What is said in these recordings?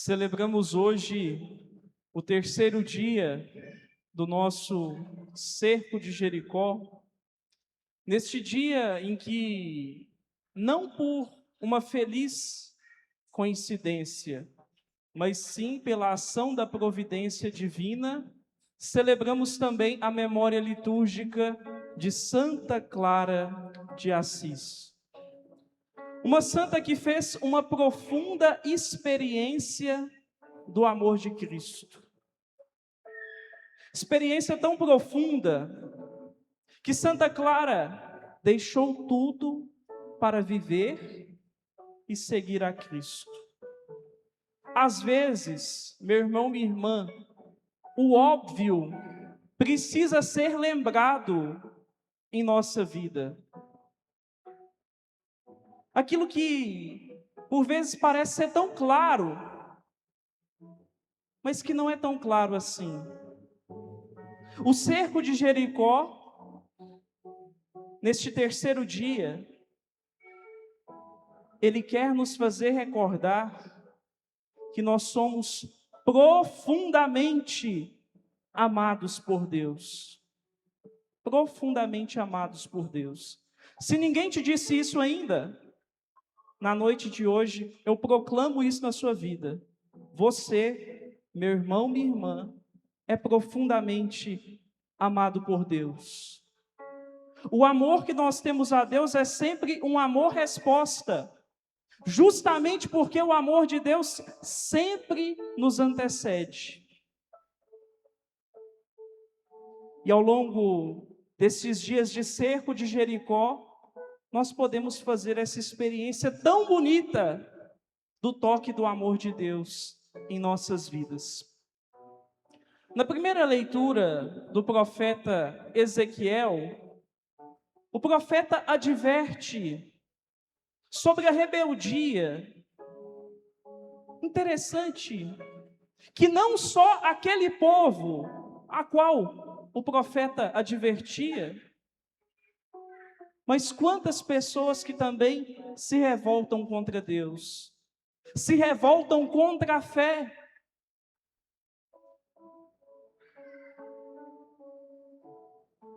Celebramos hoje o terceiro dia do nosso cerco de Jericó. Neste dia em que, não por uma feliz coincidência, mas sim pela ação da providência divina, celebramos também a memória litúrgica de Santa Clara de Assis. Uma santa que fez uma profunda experiência do amor de Cristo. Experiência tão profunda que Santa Clara deixou tudo para viver e seguir a Cristo. Às vezes, meu irmão, minha irmã, o óbvio precisa ser lembrado em nossa vida. Aquilo que por vezes parece ser tão claro, mas que não é tão claro assim. O cerco de Jericó, neste terceiro dia, ele quer nos fazer recordar que nós somos profundamente amados por Deus. Profundamente amados por Deus. Se ninguém te disse isso ainda, na noite de hoje, eu proclamo isso na sua vida. Você, meu irmão, minha irmã, é profundamente amado por Deus. O amor que nós temos a Deus é sempre um amor-resposta, justamente porque o amor de Deus sempre nos antecede. E ao longo desses dias de cerco de Jericó, nós podemos fazer essa experiência tão bonita do toque do amor de Deus em nossas vidas. Na primeira leitura do profeta Ezequiel, o profeta adverte sobre a rebeldia. Interessante que não só aquele povo a qual o profeta advertia, mas quantas pessoas que também se revoltam contra Deus, se revoltam contra a fé.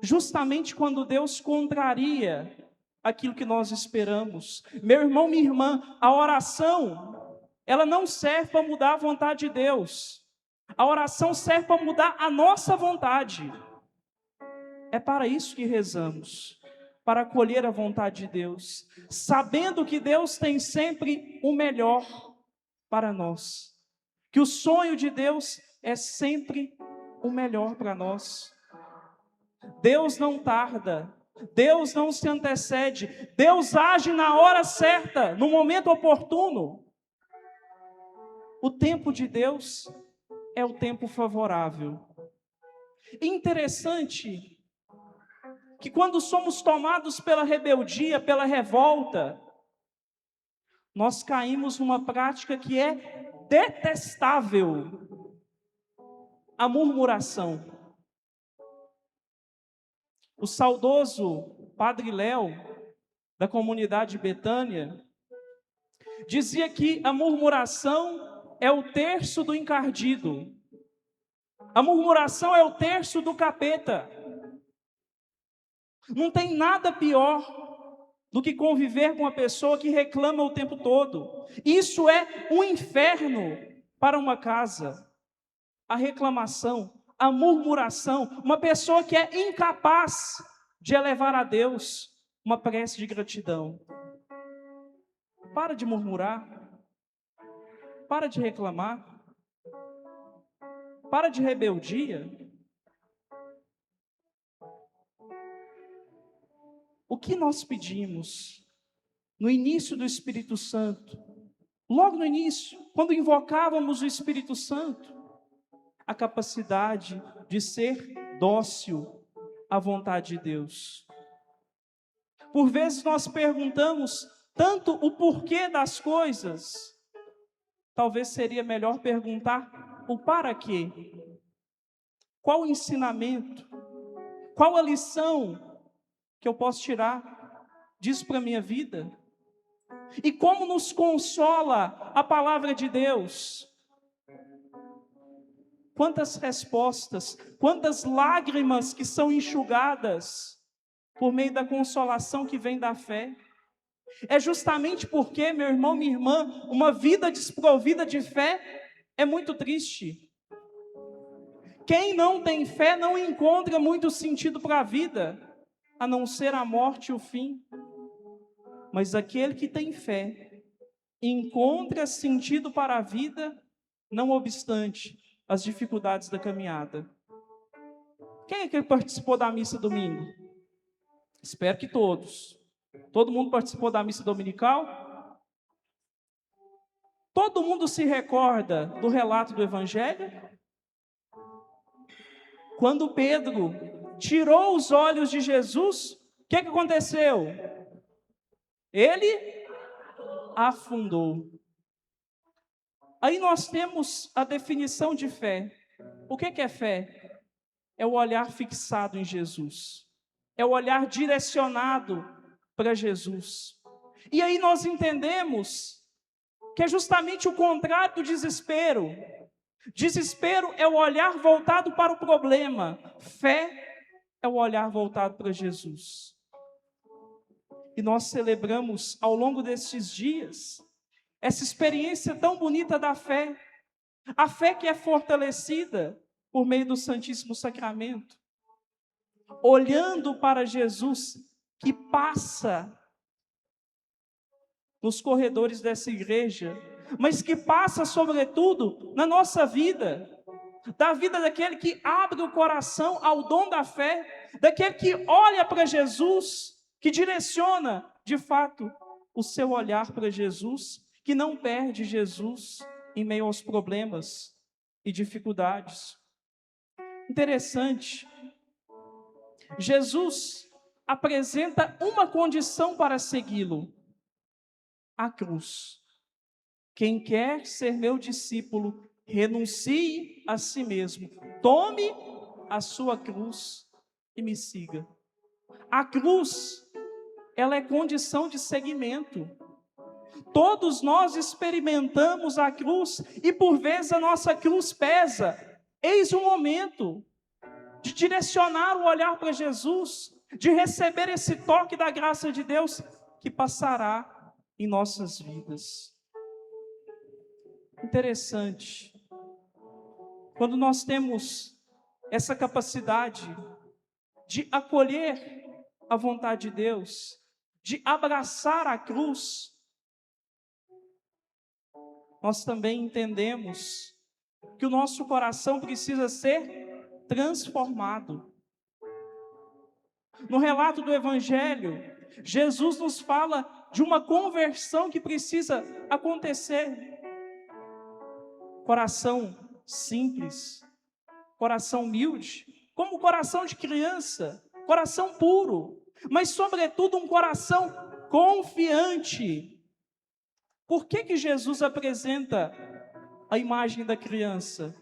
Justamente quando Deus contraria aquilo que nós esperamos. Meu irmão, minha irmã, a oração, ela não serve para mudar a vontade de Deus. A oração serve para mudar a nossa vontade. É para isso que rezamos, para acolher a vontade de Deus, sabendo que Deus tem sempre o melhor para nós, que o sonho de Deus é sempre o melhor para nós. Deus não tarda, Deus não se antecede, Deus age na hora certa, no momento oportuno. O tempo de Deus é o tempo favorável. Interessante que quando somos tomados pela rebeldia, pela revolta, nós caímos numa prática que é detestável: a murmuração. O saudoso Padre Léo, da comunidade Betânia, dizia que a murmuração é o terço do encardido. A murmuração é o terço do capeta. Não tem nada pior do que conviver com uma pessoa que reclama o tempo todo. Isso é um inferno para uma casa. A reclamação, a murmuração, uma pessoa que é incapaz de elevar a Deus uma prece de gratidão. Para de murmurar, para de reclamar, para de rebeldia. O que nós pedimos no início do Espírito Santo, logo no início, quando invocávamos o Espírito Santo? A capacidade de ser dócil à vontade de Deus. Por vezes nós perguntamos tanto o porquê das coisas, talvez seria melhor perguntar o para quê. Qual o ensinamento, qual a lição que eu posso tirar disso para a minha vida? E como nos consola a palavra de Deus? quantas respostas, quantas lágrimas que são enxugadas por meio da consolação que vem da fé. É justamente porque, meu irmão, minha irmã, uma vida desprovida de fé é muito triste. Quem não tem fé não encontra muito sentido para a vida, a não ser a morte e o fim. Mas aquele que tem fé encontra sentido para a vida, não obstante as dificuldades da caminhada. Quem é que participou da missa domingo? Espero que todos. Todo mundo participou da missa dominical? Todo mundo se recorda do relato do Evangelho? Quando Pedro tirou os olhos de Jesus, o que aconteceu? Ele afundou. Aí nós temos a definição de fé. O que é fé? É o olhar fixado em Jesus. É o olhar direcionado para Jesus. E aí nós entendemos que é justamente o contrário do desespero. Desespero é o olhar voltado para o problema. Fé é o olhar voltado para Jesus. E nós celebramos ao longo destes dias essa experiência tão bonita da fé. A fé que é fortalecida por meio do Santíssimo Sacramento. Olhando para Jesus que passa nos corredores dessa igreja, mas que passa sobretudo na nossa vida, da vida daquele que abre o coração ao dom da fé, daquele que olha para Jesus, que direciona de fato o seu olhar para Jesus, que não perde Jesus em meio aos problemas e dificuldades. Interessante, Jesus apresenta uma condição para segui-lo: a cruz. Quem quer ser meu discípulo, renuncie a si mesmo, tome a sua cruz e me siga. A cruz, ela é condição de seguimento. Todos nós experimentamos a cruz e por vezes a nossa cruz pesa. Eis o momento de direcionar o olhar para Jesus, de receber esse toque da graça de Deus que passará em nossas vidas. Interessante, quando nós temos essa capacidade de acolher a vontade de Deus, de abraçar a cruz, nós também entendemos que o nosso coração precisa ser transformado. No relato do Evangelho, Jesus nos fala de uma conversão que precisa acontecer. Coração simples, coração humilde, como o coração de criança, coração puro, mas sobretudo um coração confiante. Por que Jesus apresenta a imagem da criança?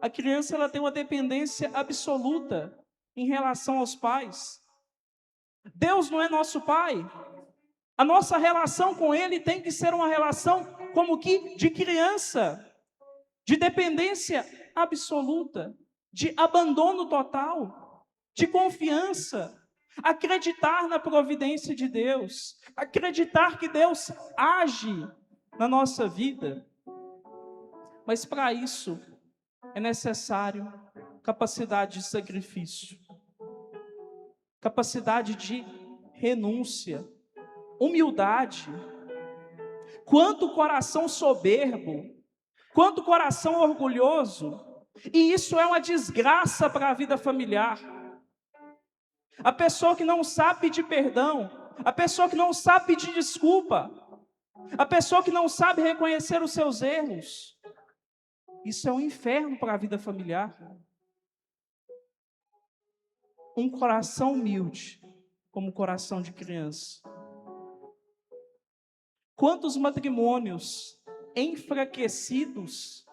A criança ela tem uma dependência absoluta em relação aos pais. Deus não é nosso pai. A nossa relação com Ele tem que ser uma relação como que de criança, de dependência absoluta, de abandono total, de confiança, acreditar na providência de Deus, acreditar que Deus age na nossa vida. Mas para isso é necessário capacidade de sacrifício, capacidade de renúncia, humildade. Quanto coração soberbo, quanto coração orgulhoso, e isso é uma desgraça para a vida familiar. A pessoa que não sabe pedir perdão, a pessoa que não sabe pedir desculpa, a pessoa que não sabe reconhecer os seus erros, isso é um inferno para a vida familiar. Um coração humilde, como o coração de criança. Quantos matrimônios enfraquecidos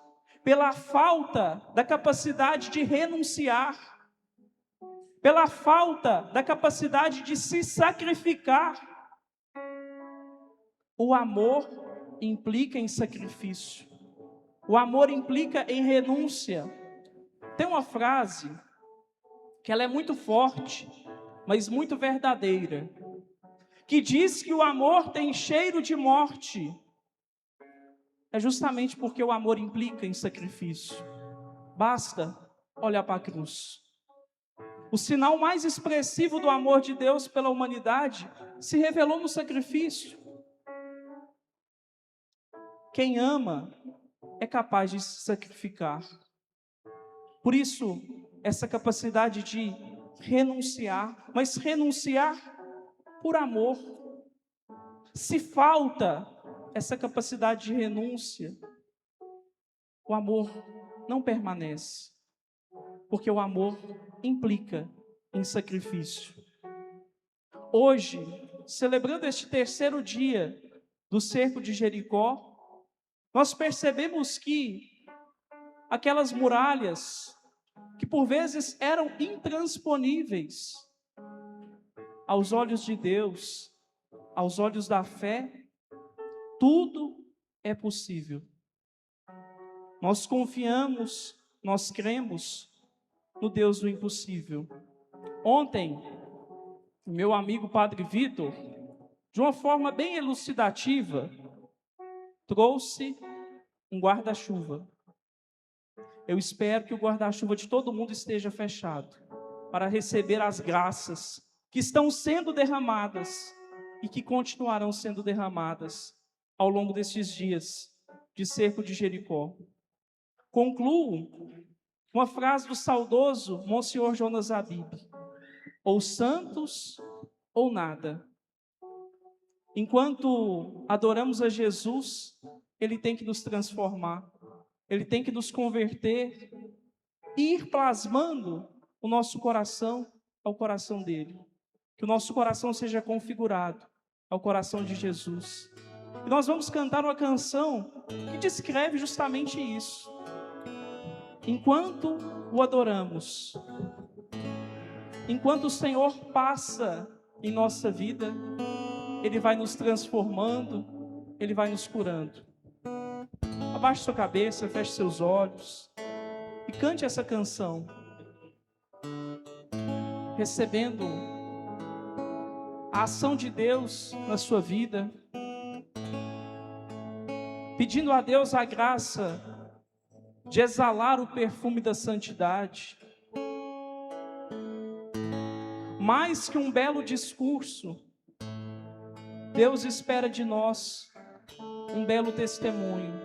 pela falta da capacidade de renunciar, pela falta da capacidade de se sacrificar. O amor implica em sacrifício. O amor implica em renúncia. Tem uma frase que ela é muito forte, mas muito verdadeira, que diz que o amor tem cheiro de morte. É justamente porque o amor implica em sacrifício. Basta olhar para a cruz. O sinal mais expressivo do amor de Deus pela humanidade se revelou no sacrifício. Quem ama é capaz de se sacrificar. Por isso, essa capacidade de renunciar, mas renunciar por amor. Se falta essa capacidade de renúncia, o amor não permanece, porque o amor implica em sacrifício. Hoje, celebrando este terceiro dia do cerco de Jericó, nós percebemos que aquelas muralhas, que por vezes eram intransponíveis, aos olhos de Deus, aos olhos da fé, tudo é possível. Nós confiamos, nós cremos no Deus do impossível. Ontem, o meu amigo Padre Vitor, de uma forma bem elucidativa, trouxe um guarda-chuva. Eu espero que o guarda-chuva de todo mundo esteja fechado, para receber as graças que estão sendo derramadas e que continuarão sendo derramadas ao longo destes dias de cerco de Jericó. Concluo uma frase do saudoso Monsenhor Jonas Abib: ou santos ou nada. Enquanto adoramos a Jesus, Ele tem que nos transformar, Ele tem que nos converter e ir plasmando o nosso coração ao coração dele. Que o nosso coração seja configurado ao coração de Jesus. E nós vamos cantar uma canção que descreve justamente isso. Enquanto o adoramos, enquanto o Senhor passa em nossa vida, Ele vai nos transformando, Ele vai nos curando. Abaixe sua cabeça, feche seus olhos e cante essa canção, recebendo a ação de Deus na sua vida, pedindo a Deus a graça de exalar o perfume da santidade. Mais que um belo discurso, Deus espera de nós um belo testemunho.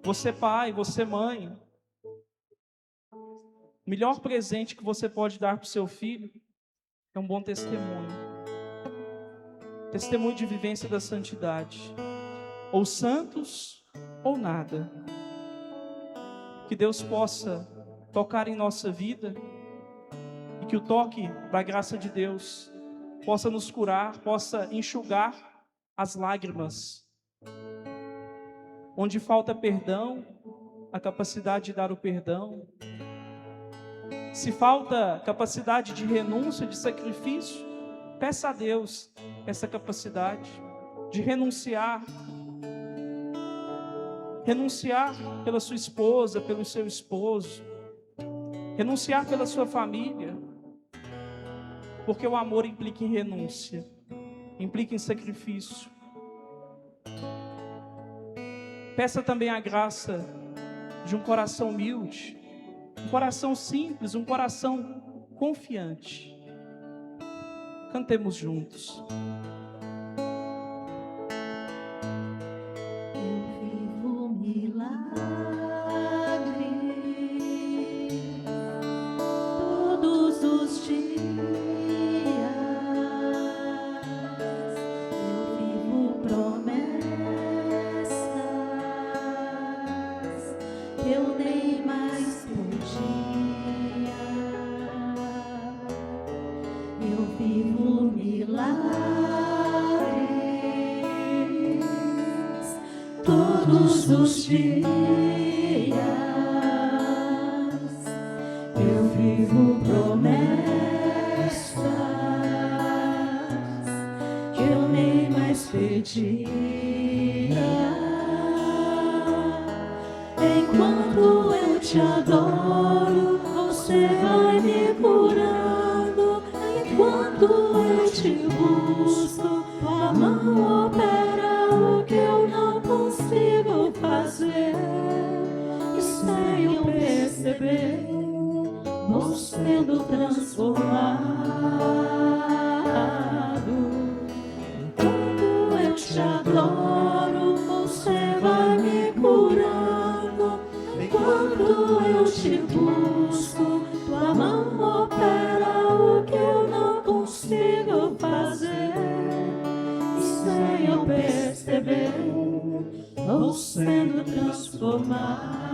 Você pai, você mãe, o melhor presente que você pode dar para o seu filho é um bom testemunho. Testemunho de vivência da santidade. Ou santos ou nada. Que Deus possa tocar em nossa vida e que o toque da graça de Deus possa nos curar, possa enxugar as lágrimas. Onde falta perdão, a capacidade de dar o perdão. Se falta capacidade de renúncia, de sacrifício, peça a Deus essa capacidade de renunciar. Renunciar pela sua esposa, pelo seu esposo. Renunciar pela sua família. Porque o amor implica em renúncia, implica em sacrifício. Peça também a graça de um coração humilde, um coração simples, um coração confiante. Cantemos juntos. Todos os dias eu vivo promessas que eu nem mais pedia. te adoro, você vai me curando. Enquanto eu te busco, tua mão opera o que eu não consigo fazer. E sem eu perceber, vou sendo transformado. Enquanto eu te adoro, você vai me curando. Enquanto eu te busco, tua mão opera o que eu não consigo fazer. E sem eu perceber, vou sendo transformado.